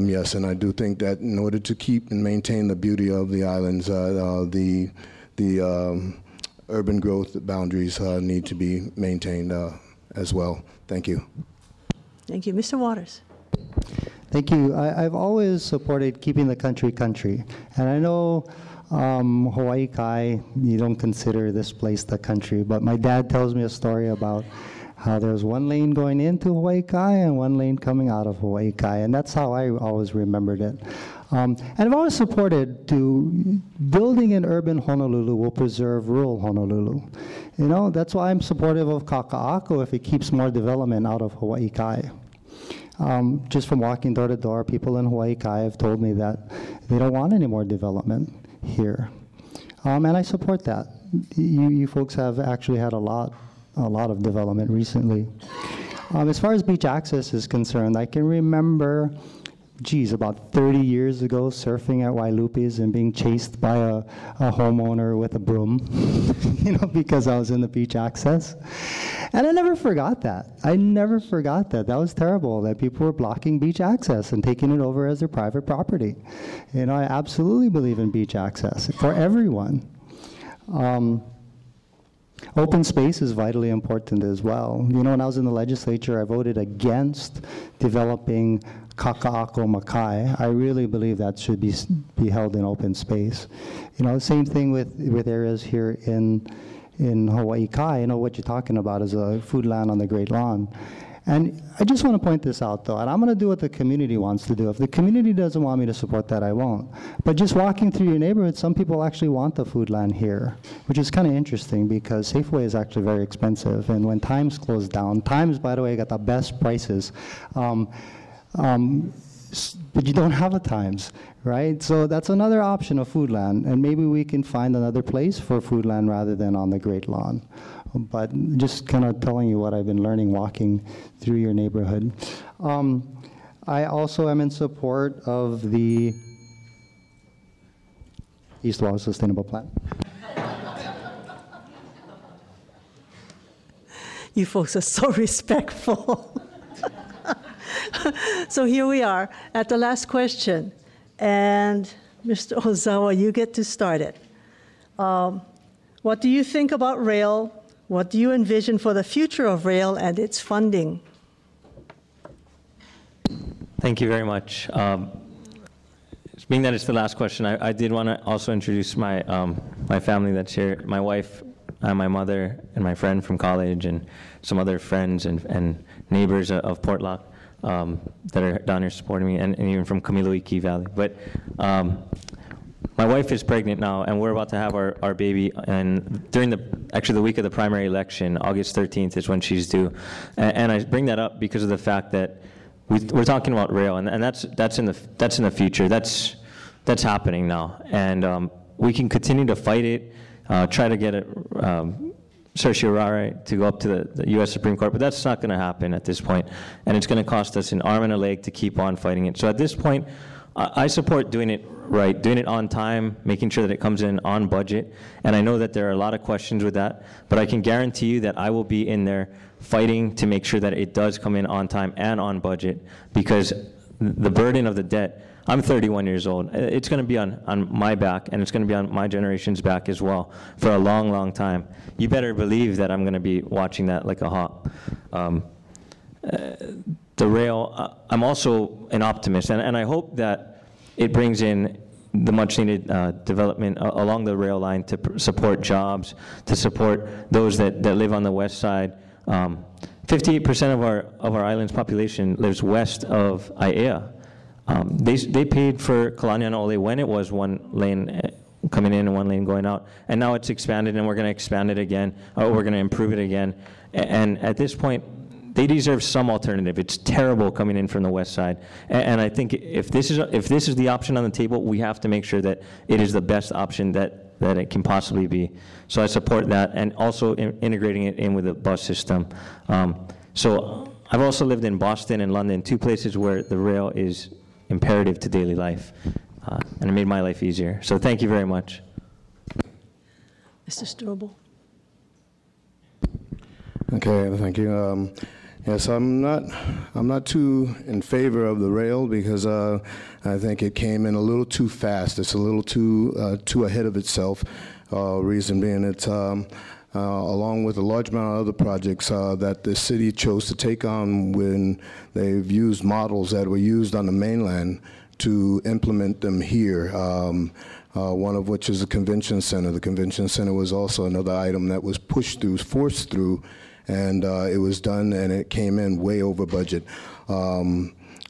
Speaker 5: yes, and I do think that in order to keep and maintain the beauty of the islands, the urban growth boundaries need to be maintained as well. Thank you.
Speaker 2: Thank you. Mr. Waters.
Speaker 6: Thank you. I've always supported keeping the country. And I know Hawaii Kai, you don't consider this place the country, but my dad tells me a story about how there's one lane going into Hawaii Kai and one lane coming out of Hawaii Kai, and that's how I always remembered it. And I've always supported building an urban Honolulu will preserve rural Honolulu. You know, that's why I'm supportive of Kaka'ako if it keeps more development out of Hawaii Kai. Just from walking door to door, people in Hawaii Kai have told me that they don't want any more development here. And I support that. You folks have actually had a lot of development recently. As far as beach access is concerned, I can remember, about 30 years ago, surfing at Wailupi's and being chased by a homeowner with a broom, because I was in the beach access. And I never forgot that. That was terrible, that people were blocking beach access and taking it over as their private property. I absolutely believe in beach access for everyone. Open space is vitally important as well. You know, when I was in the legislature, I voted against developing Kaka'ako Makai. I really believe that should be held in open space. You know, same thing with areas here in Hawaii Kai. You know, what you're talking about is a food land on the Great Lawn. And I just want to point this out, though, and I'm going to do what the community wants to do. If the community doesn't want me to support that, I won't. But just walking through your neighborhood, some people actually want the food land here, which is kind of interesting because Safeway is actually very expensive. And when Times closed down, Times, by the way, got the best prices. But you don't have a Times, right? So that's another option of food land, and maybe we can find another place for food land rather than on the Great Lawn. But just kind of telling you what I've been learning walking through your neighborhood. I also am in support of the East Water Sustainable Plan.
Speaker 2: You folks are so respectful. So here we are at the last question. And Mr. Ozawa, you get to start it. What do you think about rail? What do you envision for the future of rail and its funding?
Speaker 3: Thank you very much. Being that it's the last question, I did want to also introduce my my family that's here, my wife, my mother, and my friend from college, and some other friends and neighbors of Portlock that are down here supporting me, and even from Kamiluiki Valley. But my wife is pregnant now, and we're about to have our baby, and during actually the week of the primary election, August 13th is when she's due. And I bring that up because of the fact that we're talking about rail, and that's in the future. That's happening now, and we can continue to fight it, try to get it certiorari to go up to the U.S. Supreme Court, but that's not going to happen at this point, and it's going to cost us an arm and a leg to keep on fighting it. So at this point, I support doing it right, doing it on time, making sure that it comes in on budget, and I know that there are a lot of questions with that, but I can guarantee you that I will be in there fighting to make sure that it does come in on time and on budget, because the burden of the debt, I'm 31 years old, it's going to be on my back, and it's going to be on my generation's back as well for a long, long time. You better believe that I'm going to be watching that like a hawk. The rail, I'm also an optimist, and I hope that it brings in the much-needed development along the rail line to support jobs, to support those that live on the west side. 58% of our island's population lives west of Aiea. They paid for Kalanianaole when it was one lane coming in and one lane going out, and now it's expanded, and we're going to expand it again, or we're going to improve it again. And at this point, they deserve some alternative. It's terrible coming in from the west side, and I think if this is the option on the table, we have to make sure that it is the best option that it can possibly be. So I support that, and also integrating it in with the bus system. So I've also lived in Boston and London, two places where the rail is imperative to daily life, and it made my life easier. So thank you very much.
Speaker 2: Mr. Strobel.
Speaker 5: Okay, thank you. Yes, I'm not too in favor of the rail because I think it came in a little too fast. It's a little too ahead of itself. Reason being, it's along with a large amount of other projects that the city chose to take on when they've used models that were used on the mainland to implement them here. One of which is the convention center. The convention center was also another item that was pushed through, forced through, and it was done, and it came in way over budget.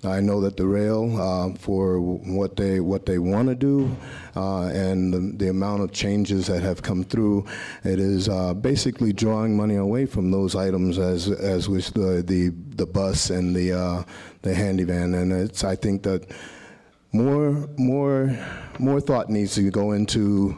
Speaker 5: I know that the rail, for what they want to do, and the amount of changes that have come through, it is basically drawing money away from those items, as with the bus and the handy van, and I think that more thought needs to go into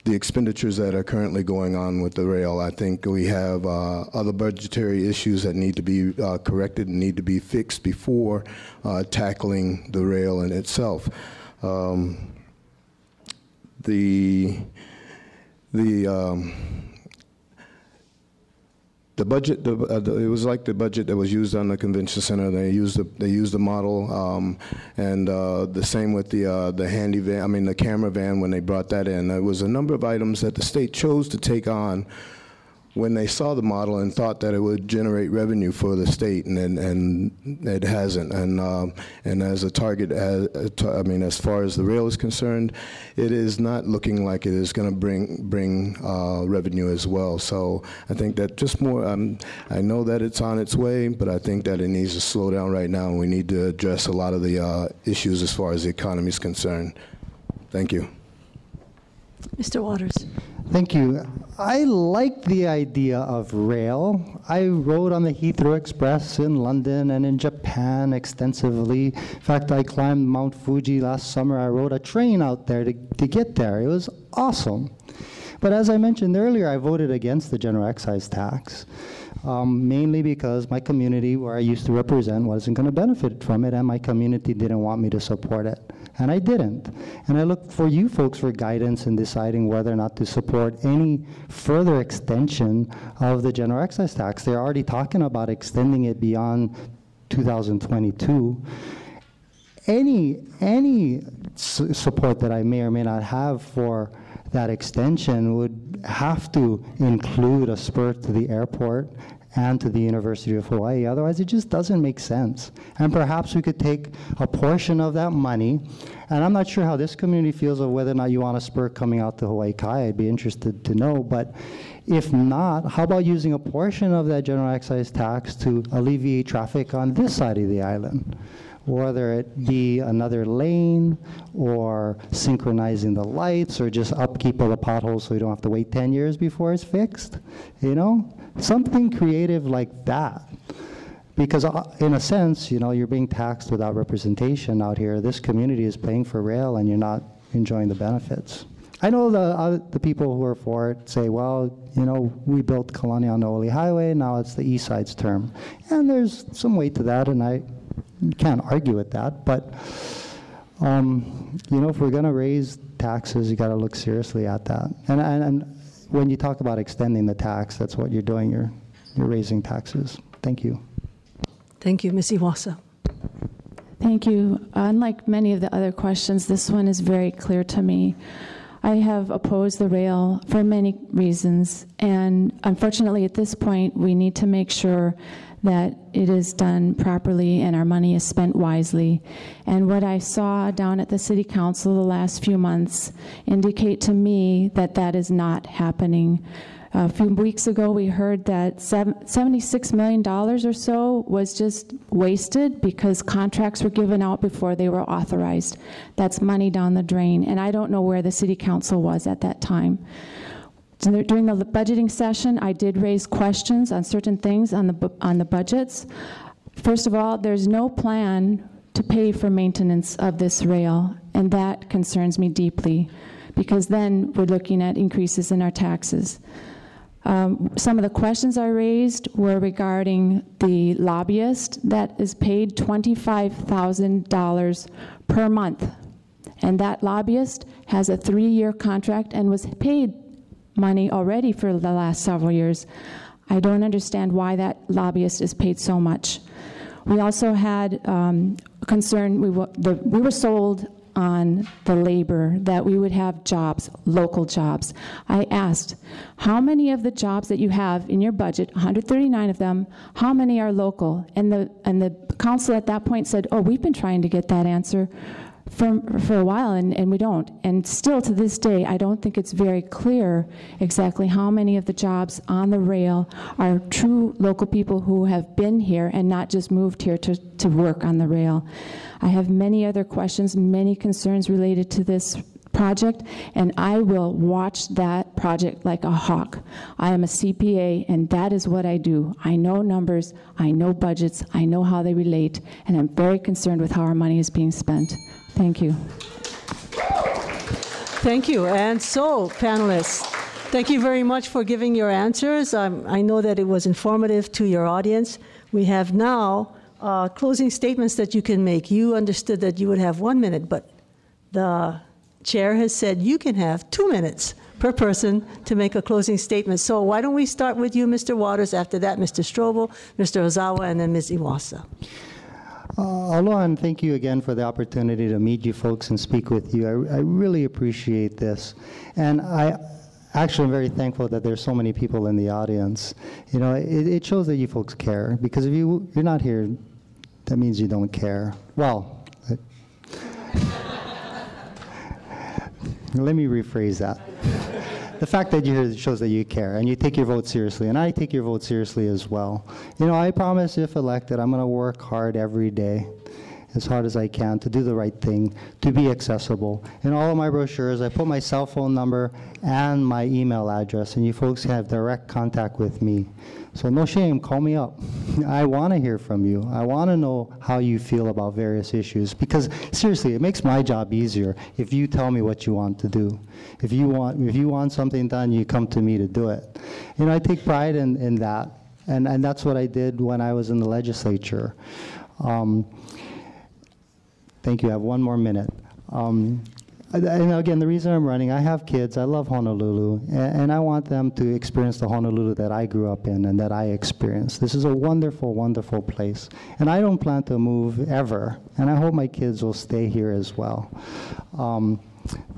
Speaker 5: the expenditures that are currently going on with the rail. I think we have other budgetary issues that need to be corrected and need to be fixed before tackling the rail in itself. The budget, it was like the budget that was used on the convention center. They used the model, and the same with the handy van. I mean, the camera van when they brought that in. There was a number of items that the state chose to take on when they saw the model and thought that it would generate revenue for the state, and it hasn't. And as a target, I mean, as far as the rail is concerned, it is not looking like it is going to bring revenue as well. So I think that just more. I know that it's on its way, but I think that it needs to slow down right now, and we need to address a lot of the issues as far as the economy is concerned. Thank you.
Speaker 2: Mr. Waters.
Speaker 6: Thank you. I like the idea of rail. I rode on the Heathrow Express in London and in Japan extensively. In fact, I climbed Mount Fuji last summer. I rode a train out there to get there. It was awesome. But as I mentioned earlier, I voted against the general excise tax, mainly because my community, where I used to represent, wasn't going to benefit from it, and my community didn't want me to support it. And I didn't. And I look for you folks for guidance in deciding whether or not to support any further extension of the general excise tax. They're already talking about extending it beyond 2022. Any support that I may or may not have for that extension would have to include a spur to the airport and to the University of Hawaii. Otherwise, it just doesn't make sense. And perhaps we could take a portion of that money, and I'm not sure how this community feels of whether or not you want a spur coming out to Hawaii Kai. I'd be interested to know, but if not, how about using a portion of that general excise tax to alleviate traffic on this side of the island? Whether it be another lane, or synchronizing the lights, or just upkeep of the potholes so you don't have to wait 10 years before it's fixed, you know? Something creative like that. Because in a sense, you know, you're being taxed without representation out here. This community is paying for rail and you're not enjoying the benefits. I know the people who are for it say, well, you know, we built Kalanianaoli Highway, now it's the East Side's term. And there's some weight to that, and I can't argue with that, but you know, if we're going to raise taxes, you got to look seriously at that. And when you talk about extending the tax, that's what you're doing. You're raising taxes. Thank you.
Speaker 2: Thank you, Ms. Iwasa.
Speaker 4: Thank you. Unlike many of the other questions, this one is very clear to me. I have opposed the rail for many reasons, and unfortunately at this point we need to make sure that it is done properly and our money is spent wisely. And what I saw down at the City Council the last few months indicate to me that that is not happening. A few weeks ago we heard that $76 million or so was just wasted because contracts were given out before they were authorized. That's money down the drain, and I don't know where the City Council was at that time. During the budgeting session, I did raise questions on certain things on the budgets. First of all, there's no plan to pay for maintenance of this rail, and that concerns me deeply, because then we're looking at increases in our taxes. Some of the questions I raised were regarding the lobbyist that is paid $25,000 per month, and that lobbyist has a 3-year contract and was paid money already for the last several years. I don't understand why that lobbyist is paid so much. We also had concern, we were sold on the labor, that we would have jobs, local jobs. I asked, how many of the jobs that you have in your budget, 139 of them, how many are local? And the council at that point said, oh, we've been trying to get that answer for a while, and we don't. And still to this day, I don't think it's very clear exactly how many of the jobs on the rail are true local people who have been here and not just moved here to work on the rail. I have many other questions, many concerns related to this project, and I will watch that project like a hawk. I am a CPA, and that is what I do. I know numbers, I know budgets, I know how they relate, and I'm very concerned with how our money is being spent. Thank you.
Speaker 2: Thank you. And so, panelists, thank you very much for giving your answers. I know that it was informative to your audience. We have now closing statements that you can make. You understood that you would have 1 minute, but the chair has said you can have 2 minutes per person to make a closing statement. So why don't we start with you, Mr. Waters, after that, Mr. Strobel, Mr. Ozawa, and then Ms. Iwasa.
Speaker 6: Aloha, and thank you again for the opportunity to meet you folks and speak with you. I really appreciate this. And actually, I'm very thankful that there's so many people in the audience. You know, it shows that you folks care, because if you're not here, that means you don't care. Well, let me rephrase that. The fact that you're here shows that you care, and you take your vote seriously, and I take your vote seriously as well. You know, I promise if elected, I'm going to work hard every day, as hard as I can, to do the right thing, to be accessible. In all of my brochures, I put my cell phone number and my email address, and you folks have direct contact with me. So no shame, call me up. I want to hear from you. I want to know how you feel about various issues, because seriously, it makes my job easier if you tell me what you want to do. If you want something done, you come to me to do it. You know, I take pride in that, and that's what I did when I was in the legislature. Thank you. I have one more minute. And again, the reason I'm running, I have kids. I love Honolulu, and I want them to experience the Honolulu that I grew up in and that I experienced. This is a wonderful, wonderful place. And I don't plan to move ever, and I hope my kids will stay here as well.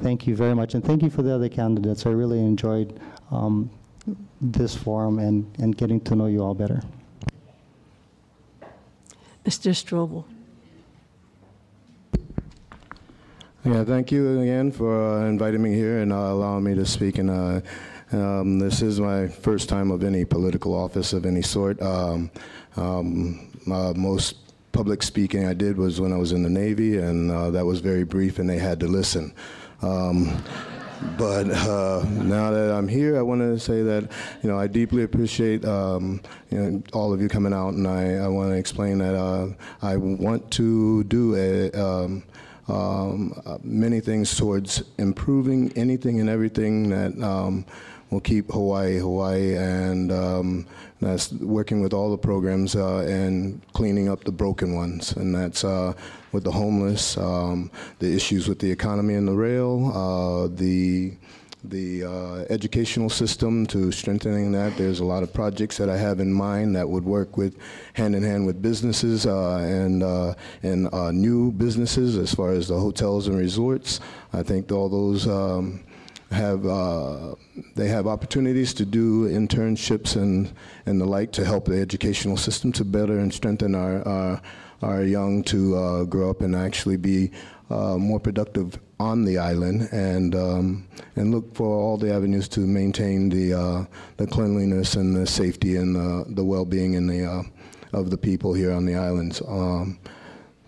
Speaker 6: Thank you very much, and thank you for the other candidates. I really enjoyed this forum and getting to know you all better.
Speaker 2: Mr. Strobel.
Speaker 5: Yeah, thank you again for inviting me here and allowing me to speak. And this is my first time of any political office of any sort. Most public speaking I did was when I was in the Navy, and that was very brief, and they had to listen. But now that I'm here, I want to say that, you know, I deeply appreciate you know, all of you coming out, and I want to explain that I want to do many things towards improving anything and everything that will keep Hawaii, and that's working with all the programs and cleaning up the broken ones, and that's with the homeless, the issues with the economy and the rail, the educational system, to strengthening that. There's a lot of projects that I have in mind that would work with hand in hand with businesses and new businesses as far as the hotels and resorts. I think all those they have opportunities to do internships and the like to help the educational system to better and strengthen our young to grow up and actually be more productive on the island, and look for all the avenues to maintain the cleanliness and the safety and the well-being and of the people here on the islands.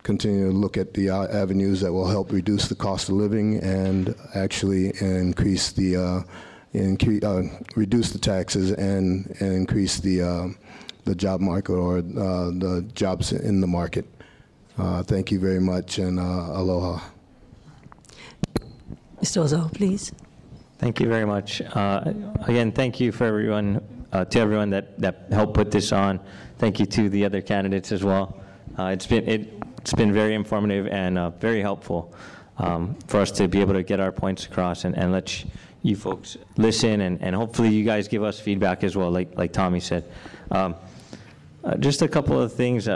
Speaker 5: Continue to look at the avenues that will help reduce the cost of living and actually increase the reduce the taxes and increase the job market, or the jobs in the market. Thank you very much, and aloha.
Speaker 2: Mr. Ozawa, please.
Speaker 3: Thank you very much. Again, thank you for everyone, to everyone that helped put this on. Thank you to the other candidates as well. It's been very informative and very helpful for us to be able to get our points across and let you folks listen, and hopefully you guys give us feedback as well, like Tommy said. Just a couple of things.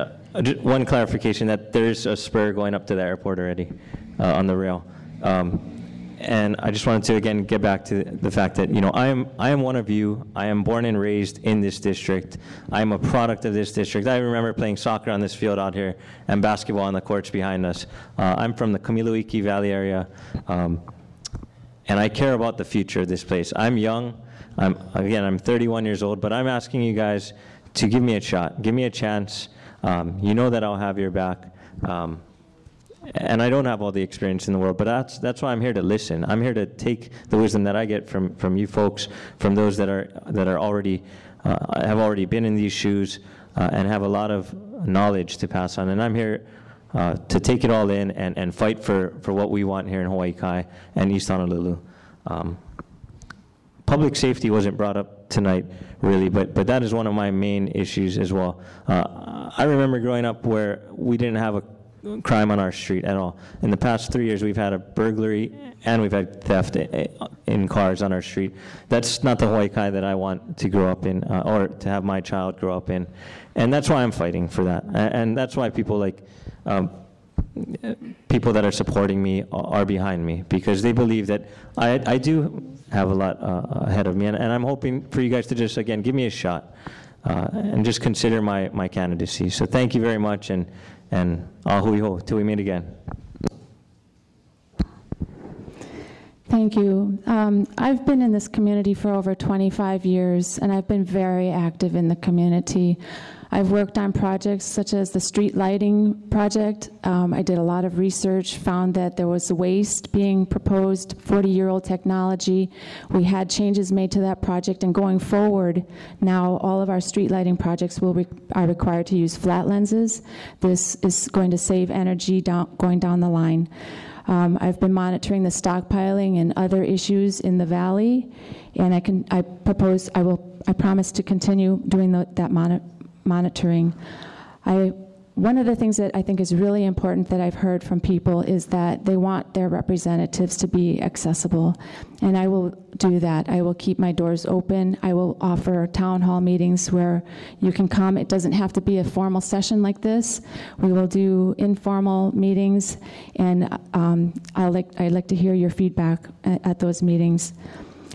Speaker 3: One clarification, that there's a spur going up to the airport already on the rail. And I just wanted to, again, get back to the fact that, you know, I am one of you. I am born and raised in this district. I am a product of this district. I remember playing soccer on this field out here and basketball on the courts behind us. I'm from the Kamiluiki Valley area, and I care about the future of this place. I'm young. I'm 31 years old, but I'm asking you guys to give me a shot, give me a chance. You know that I'll have your back. And I don't have all the experience in the world, but that's why I'm here to listen. I'm here to take the wisdom that I get from you folks, from those that are already have already been in these shoes and have a lot of knowledge to pass on. And I'm here to take it all in and fight for what we want here in Hawaii Kai and East Honolulu. Public safety wasn't brought up tonight, really, but that is one of my main issues as well. I remember growing up where we didn't have crime on our street at all. In the past 3 years, we've had a burglary and we've had theft in cars on our street. That's not the Hawaii Kai that I want to grow up in, or to have my child grow up in. And that's why I'm fighting for that. And that's why people like, people that are supporting me are behind me, because they believe that I do have a lot ahead of me. And I'm hoping for you guys to just, again, give me a shot and just consider my candidacy. So thank you very much, and ahui ho, till we meet again.
Speaker 4: Thank you. I've been in this community for over 25 years, and I've been very active in the community. I've worked on projects such as the street lighting project. I did a lot of research, found that there was waste being proposed, 40-year-old technology. We had changes made to that project, and going forward, now all of our street lighting projects are required to use flat lenses. This is going to save energy going down the line. I've been monitoring the stockpiling and other issues in the valley, and I promise to continue doing that monitoring. One of the things that I think is really important that I've heard from people is that they want their representatives to be accessible, and I will do that. I will keep my doors open. I will offer town hall meetings where you can come. It doesn't have to be a formal session like this. We will do informal meetings, and I'd like to hear your feedback at those meetings.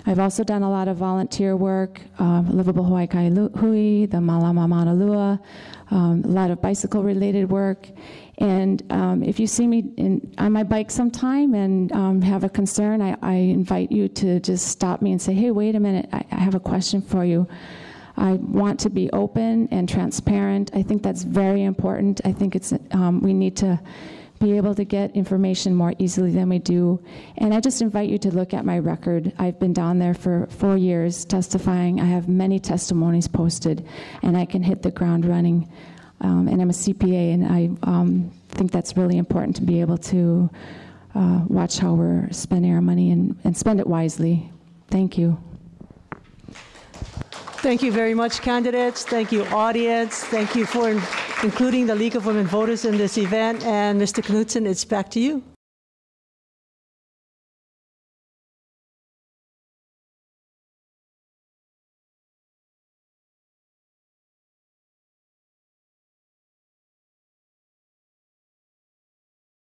Speaker 4: I've also done a lot of volunteer work, Livable Hawaii Kai Hui, the Malama Mauna Lua, a lot of bicycle-related work. And if you see me on my bike sometime and have a concern, I invite you to just stop me and say, hey, wait a minute, I have a question for you. I want to be open and transparent. I think that's very important. I think we need to be able to get information more easily than we do. And I just invite you to look at my record. I've been down there for 4 years testifying. I have many testimonies posted, and I can hit the ground running. And I'm a CPA, and I think that's really important to be able to watch how we're spending our money and spend it wisely. Thank you.
Speaker 2: Thank you very much, candidates. Thank you, audience. Thank you for including the League of Women Voters in this event. And Mr. Knudsen, it's back to you.